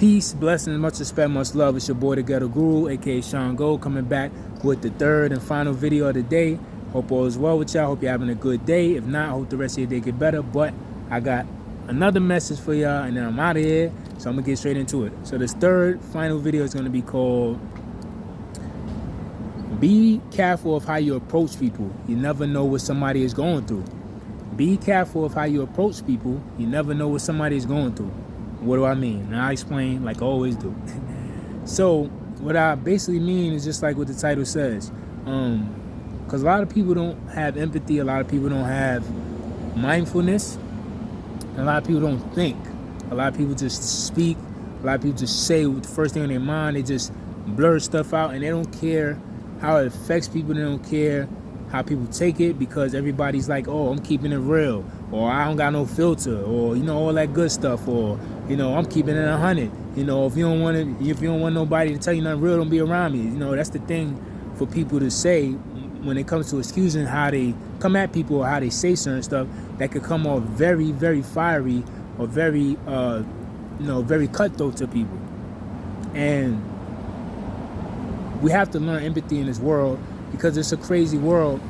Peace, blessings, much respect, much love. It's your boy, the Ghetto Guru, aka Sean Gold, coming back with the third and final video of the day. Hope all is well with y'all. Hope you're having a good day. If not, I hope the rest of your day get better. But I got another message for y'all, and then I'm out of here. So I'm gonna get straight into it. So this third final video is gonna be called "Be Careful of How You Approach People. You never know what somebody is going through." Be careful of how you approach people. You never know what somebody is going through. What do I mean? And I explain like I always do. So what I basically mean is just like what the title says. Because a lot of people don't have empathy. A lot of people don't have mindfulness. A lot of people don't think. A lot of people just speak. A lot of people just say the first thing on their mind. They just blur stuff out, and they don't care how it affects people. They don't care how people take it, because everybody's like, oh, I'm keeping it real, or I don't got no filter, or all that good stuff, or I'm keeping it 100. If you don't want nobody to tell you nothing real, don't be around me. That's the thing for people to say when it comes to excusing how they come at people or how they say certain stuff that could come off very, very fiery or very very cutthroat to people. And we have to learn empathy in this world, because it's a crazy world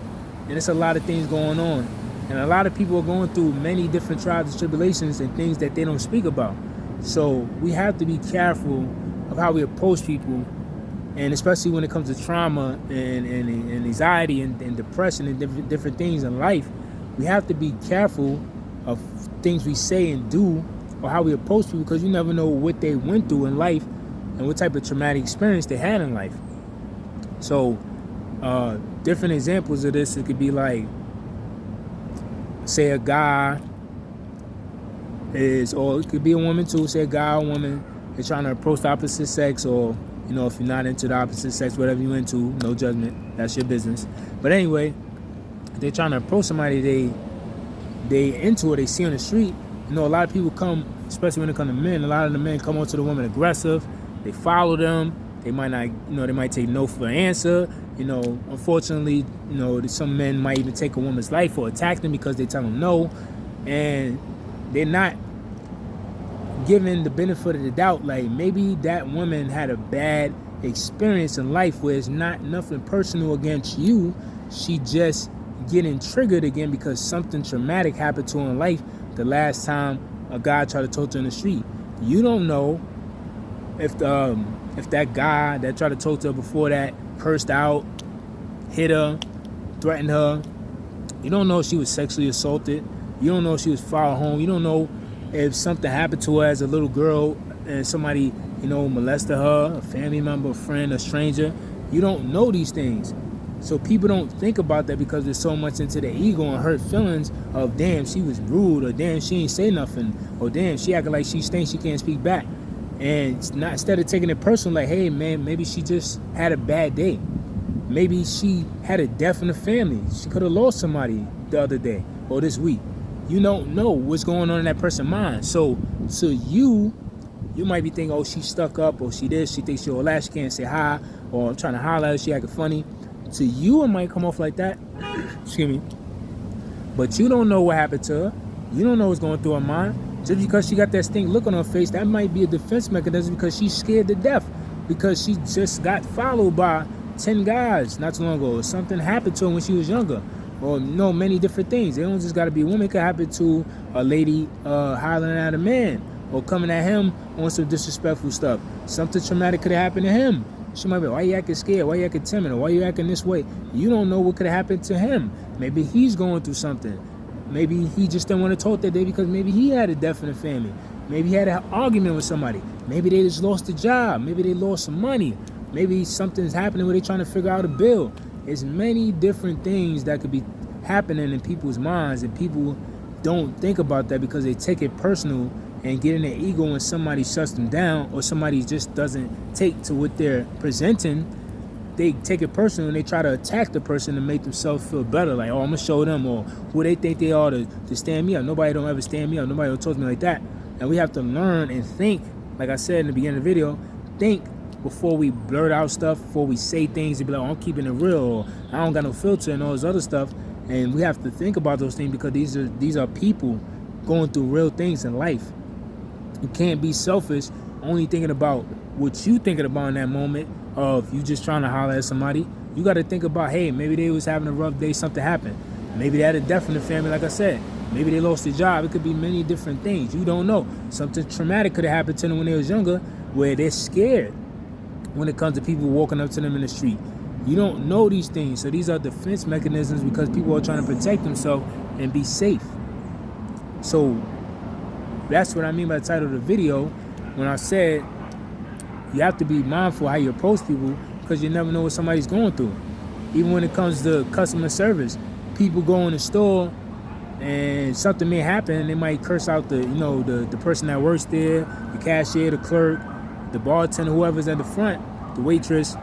and it's a lot of things going on, and a lot of people are going through many different trials and tribulations and things that they don't speak about. So we have to be careful of how we approach people, and especially when it comes to trauma and anxiety and depression and different things in life. We have to be careful of things we say and do, or how we approach people, because you never know what they went through in life and what type of traumatic experience they had in life. So different examples of this, it could be like, say a guy is, or it could be a woman too, say a guy or woman is trying to approach the opposite sex, or if you're not into the opposite sex, whatever you're into, no judgment, that's your business. But anyway, they're trying to approach somebody they into, or they see on the street. A lot of people come, especially when it comes to men, a lot of the men come on to the women aggressive. They follow them. They might not, they might take no for an answer. Unfortunately, some men might even take a woman's life or attack them because they tell them no. And they're not given the benefit of the doubt. Like, maybe that woman had a bad experience in life where it's not nothing personal against you. She just getting triggered again because something traumatic happened to her in life the last time a guy tried to talk to her in the street. You don't know if that guy that tried to talk to her before that cursed out, hit her, threatened her. You don't know if she was sexually assaulted. You don't know if she was followed home. You don't know if something happened to her as a little girl and somebody, molested her, a family member, a friend, a stranger. You don't know these things. So people don't think about that because they're so much into their ego and hurt feelings of, damn, she was rude, or damn, she ain't say nothing, or damn, she acting like she stinks, she can't speak back. And it's not, instead of taking it personal, like, hey man, maybe she just had a bad day. Maybe she had a death in the family. She could have lost somebody the other day or this week. You don't know what's going on in that person's mind. So you might be thinking, oh, she stuck up, or she this, she thinks she all that, she can't say hi, or I'm trying to holler at her, she acting funny. To you, it might come off like that. Excuse me. But you don't know what happened to her. You don't know what's going through her mind. Just because she got that stink look on her face, that might be a defense mechanism because she's scared to death, because she just got followed by 10 guys not too long ago, or something happened to her when she was younger, or many different things. They don't just got to be a woman. It could happen to a lady hollering at a man, or coming at him on some disrespectful stuff. Something traumatic could have happened to him. She might be, why you acting scared? Why you acting timid? Or why you acting this way? You don't know what could have happened to him. Maybe he's going through something. Maybe he just didn't want to talk that day because maybe he had a death in the family. Maybe he had an argument with somebody. Maybe they just lost a job. Maybe they lost some money. Maybe something's happening where they're trying to figure out a bill. There's many different things that could be happening in people's minds, and people don't think about that because they take it personal and get in their ego when somebody shuts them down, or somebody just doesn't take to what they're presenting. They take it personal and they try to attack the person to make themselves feel better. Like, oh, I'm going to show them, or who they think they are to stand me up. Nobody don't ever stand me up. Nobody don't talk to me like that. And we have to learn and think, like I said in the beginning of the video, think before we blurt out stuff, before we say things and be like, oh, I'm keeping it real, or I don't got no filter and all this other stuff. And we have to think about those things because these are people going through real things in life. You can't be selfish only thinking about what you thinking about in that moment of you just trying to holler at somebody. You got to think about, hey, maybe they was having a rough day, something happened. Maybe they had a death in the family, like I said. Maybe they lost their job. It could be many different things. You don't know. Something traumatic could have happened to them when they was younger, where they're scared when it comes to people walking up to them in the street. You don't know these things. So these are defense mechanisms because people are trying to protect themselves and be safe. So that's what I mean by the title of the video when I said you have to be mindful how you approach people because you never know what somebody's going through. Even when it comes to customer service, people go in the store and something may happen and they might curse out the person that works there, the cashier, the clerk, the bartender, whoever's at the front, the waitress,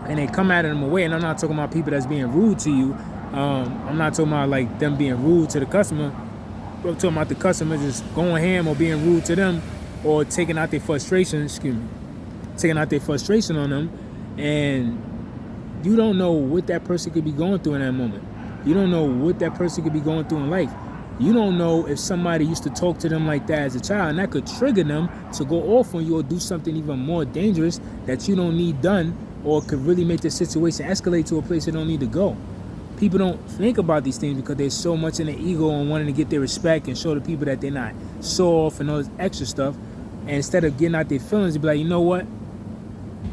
and they come at them away. And I'm not talking about people that's being rude to you. I'm not talking about like them being rude to the customer. I'm talking about the customer just going ham or being rude to them or taking out their frustration, on them. And you don't know what that person could be going through in that moment. You don't know what that person could be going through in life. You don't know if somebody used to talk to them like that as a child, and that could trigger them to go off on you or do something even more dangerous that you don't need done, or could really make the situation escalate to a place they don't need to go. People don't think about these things because they're so much in their ego and wanting to get their respect and show the people that they're not soft and all this extra stuff. And instead of getting out their feelings, they be like, you know what?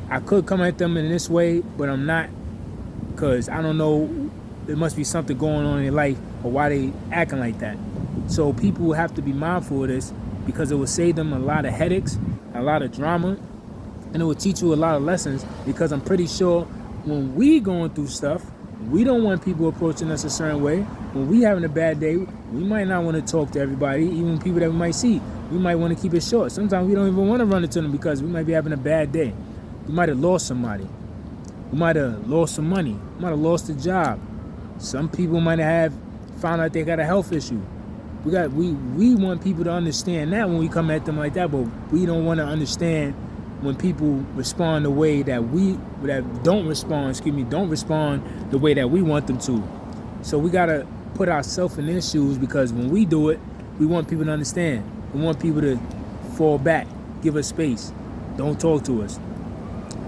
I could come at them in this way, but I'm not, because I don't know, there must be something going on in their life or why they acting like that. So people have to be mindful of this because it will save them a lot of headaches, a lot of drama, and it will teach you a lot of lessons, because I'm pretty sure when we going through stuff, we don't want people approaching us a certain way. When we having a bad day, we might not want to talk to everybody, even people that we might see. We might want to keep it short. Sometimes we don't even want to run into them because we might be having a bad day. We might have lost somebody. We might have lost some money. We might have lost a job. Some people might have found out they got a health issue. We want people to understand that when we come at them like that, but we don't want to understand when people respond the way that don't respond the way that we want them to. So we gotta put ourselves in their shoes, because when we do it, we want people to understand. We want people to fall back, give us space, don't talk to us.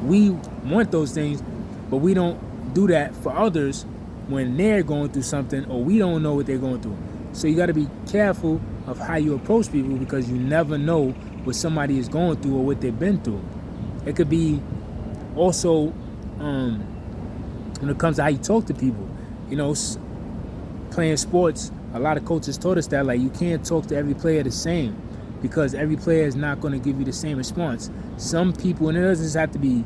We want those things, but we don't do that for others when they're going through something or we don't know what they're going through. So you got to be careful of how you approach people, because you never know what somebody is going through or what they've been through. It could be also when it comes to how you talk to people. You know, playing sports, a lot of coaches taught us that, like, you can't talk to every player the same, because every player is not going to give you the same response. Some people, and it doesn't just have to be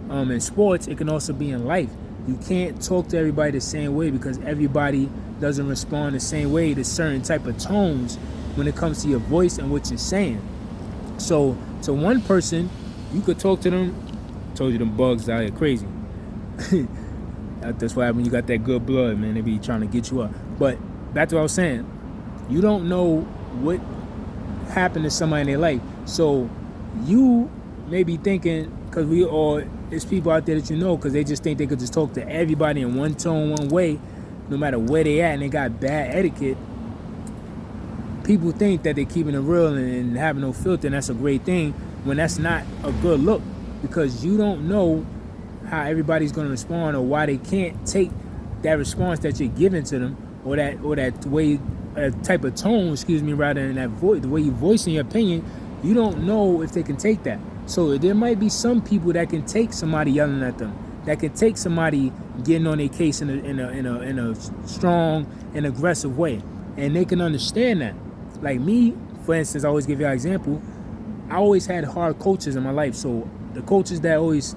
in sports, it can also be in life. You can't talk to everybody the same way, because everybody doesn't respond the same way to certain type of tones when it comes to your voice and what you're saying. So to one person, you could talk to them. I told you them bugs out here crazy. That's why when you got that good blood, man, they be trying to get you up. But back to what I was saying, you don't know what happened to somebody in their life. So you may be thinking, because it's people out there that you know, because they just think they could just talk to everybody in one tone, one way, no matter where they at, and they got bad etiquette. People think that they're keeping it real and having no filter, and that's a great thing, when that's not a good look, because you don't know how everybody's going to respond or why they can't take that response that you're giving to them, or that way, type of tone, rather than that voice, the way you're voicing your opinion. You don't know if they can take that. So there might be some people that can take somebody yelling at them, that can take somebody getting on their case in a strong and aggressive way, and they can understand that. Like me, for instance, I always give you an example. I always had hard coaches in my life. So the coaches that always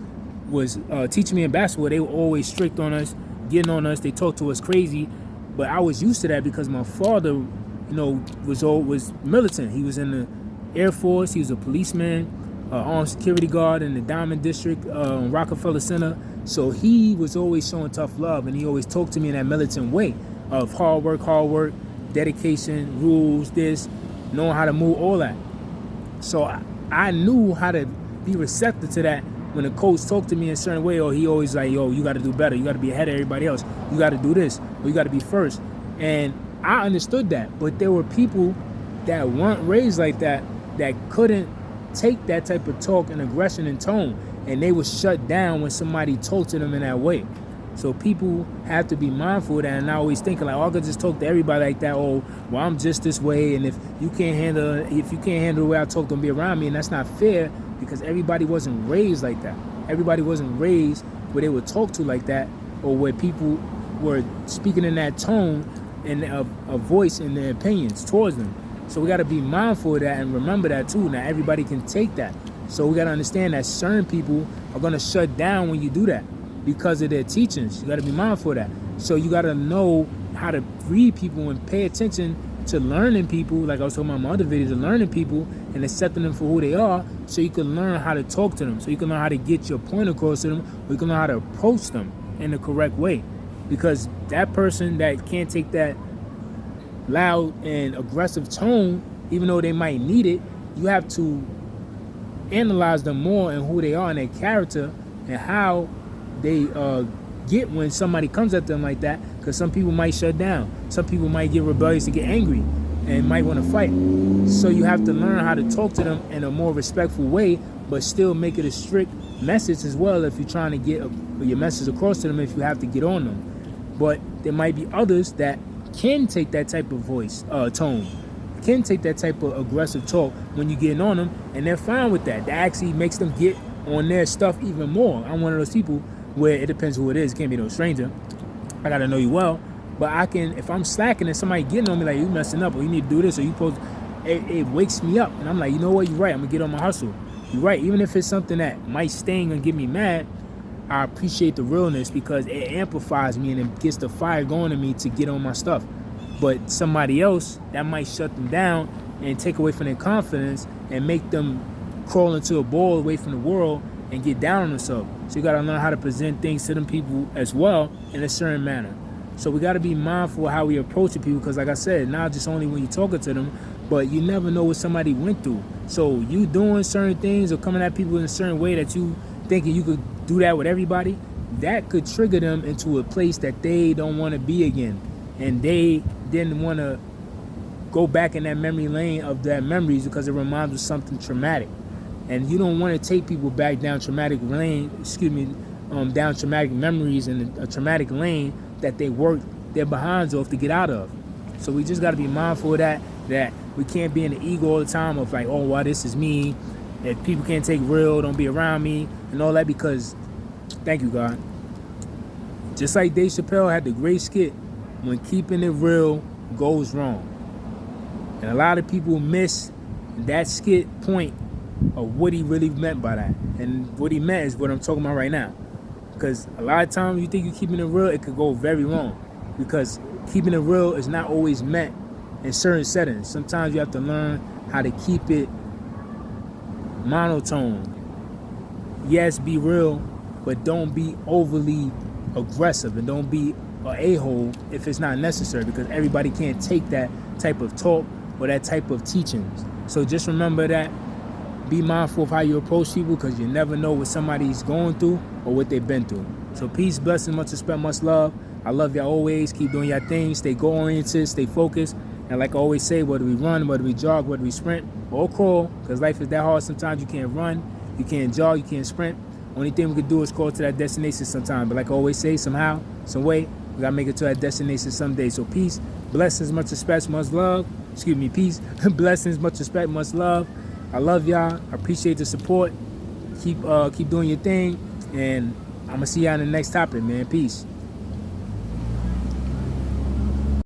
was teaching me in basketball, they were always strict on us, getting on us. They talked to us crazy, but I was used to that because my father, was militant. He was in the Air Force. He was a policeman, armed security guard in the Diamond District, Rockefeller Center. So he was always showing tough love, and he always talked to me in that militant way of hard work, dedication, rules, this, knowing how to move, all that. So I knew how to be receptive to that when a coach talked to me in a certain way, or he always like, yo, you got to do better. You got to be ahead of everybody else. You got to do this, or you got to be first. And I understood that, but there were people that weren't raised like that, that couldn't take that type of talk and aggression and tone, and they will shut down when somebody talks to them in that way. So people have to be mindful of that, and not always thinking like, oh, I could just talk to everybody like that. Oh, well, I'm just this way, and if you can't handle the way I talk, don't be around me. And that's not fair, because everybody wasn't raised like that. Everybody wasn't raised where they would talk to like that, or where people were speaking in that tone and a voice in their opinions towards them. So we got to be mindful of that and remember that too. Now everybody can take that. So we got to understand that certain people are going to shut down when you do that because of their teachings. You got to be mindful of that. So you got to know how to read people and pay attention to learning people, like I was talking about in my other videos, of learning people and accepting them for who they are, so you can learn how to talk to them, so you can learn how to get your point across to them, or you can learn how to approach them in the correct way. Because that person that can't take that loud and aggressive tone, even though they might need it, you have to analyze them more and who they are and their character and how they get when somebody comes at them like that. Because some people might shut down, some people might get rebellious and get angry and might want to fight. So you have to learn how to talk to them in a more respectful way, but still make it a strict message as well if you're trying to get your message across to them, if you have to get on them. But there might be others that can take that type of voice, tone, can take that type of aggressive talk when you're getting on them, and they're fine with that. That actually makes them get on their stuff even more. I'm one of those people where it depends who it is. It can't be no stranger. I gotta know you well, but I can, if I'm slacking and somebody getting on me like, you messing up, or you need to do this, or you supposed, it wakes me up, and I'm like, you know what, you're right, I'm gonna get on my hustle. You're right, even if it's something that might sting and get me mad, I appreciate the realness, because it amplifies me and it gets the fire going in me to get on my stuff. But somebody else, that might shut them down and take away from their confidence and make them crawl into a ball away from the world and get down on themselves. So you got to learn how to present things to them people as well in a certain manner. So we got to be mindful of how we approach people, because like I said, not just only when you're talking to them, but you never know what somebody went through. So you doing certain things or coming at people in a certain way that you thinking you could do that with everybody, that could trigger them into a place that they don't want to be again, and they didn't want to go back in that memory lane of that memories, because it reminds them of something traumatic, and you don't want to take people back down traumatic lane, down traumatic memories and a traumatic lane that they worked their behinds off to get out of. So we just got to be mindful of that we can't be in the ego all the time of like, oh, well, this is me. If people can't take real, don't be around me and all that, because, thank you, God. Just like Dave Chappelle had the great skit, when keeping it real goes wrong. And a lot of people miss that skit point of what he really meant by that. And what he meant is what I'm talking about right now. Because a lot of times you think you're keeping it real, it could go very wrong. Because keeping it real is not always meant in certain settings. Sometimes you have to learn how to keep it monotone. Yes, be real, but don't be overly aggressive, and don't be an a-hole if it's not necessary, because everybody can't take that type of talk or that type of teachings. So just remember that. Be mindful of how you approach people, because you never know what somebody's going through or what they've been through. So peace, blessings, much respect, much love. I love y'all always. Keep doing your thing. Stay goal-oriented, stay focused. And like I always say, whether we run, whether we jog, whether we sprint or crawl, because life is that hard sometimes. You can't run, you can't jog, you can't sprint. Only thing we can do is crawl to that destination sometime. But like I always say, somehow, some way, we got to make it to that destination someday. So peace, blessings, much respect, much love. Peace, blessings, much respect, much love. I love y'all. I appreciate the support. Keep doing your thing. And I'm going to see y'all in the next topic, man. Peace.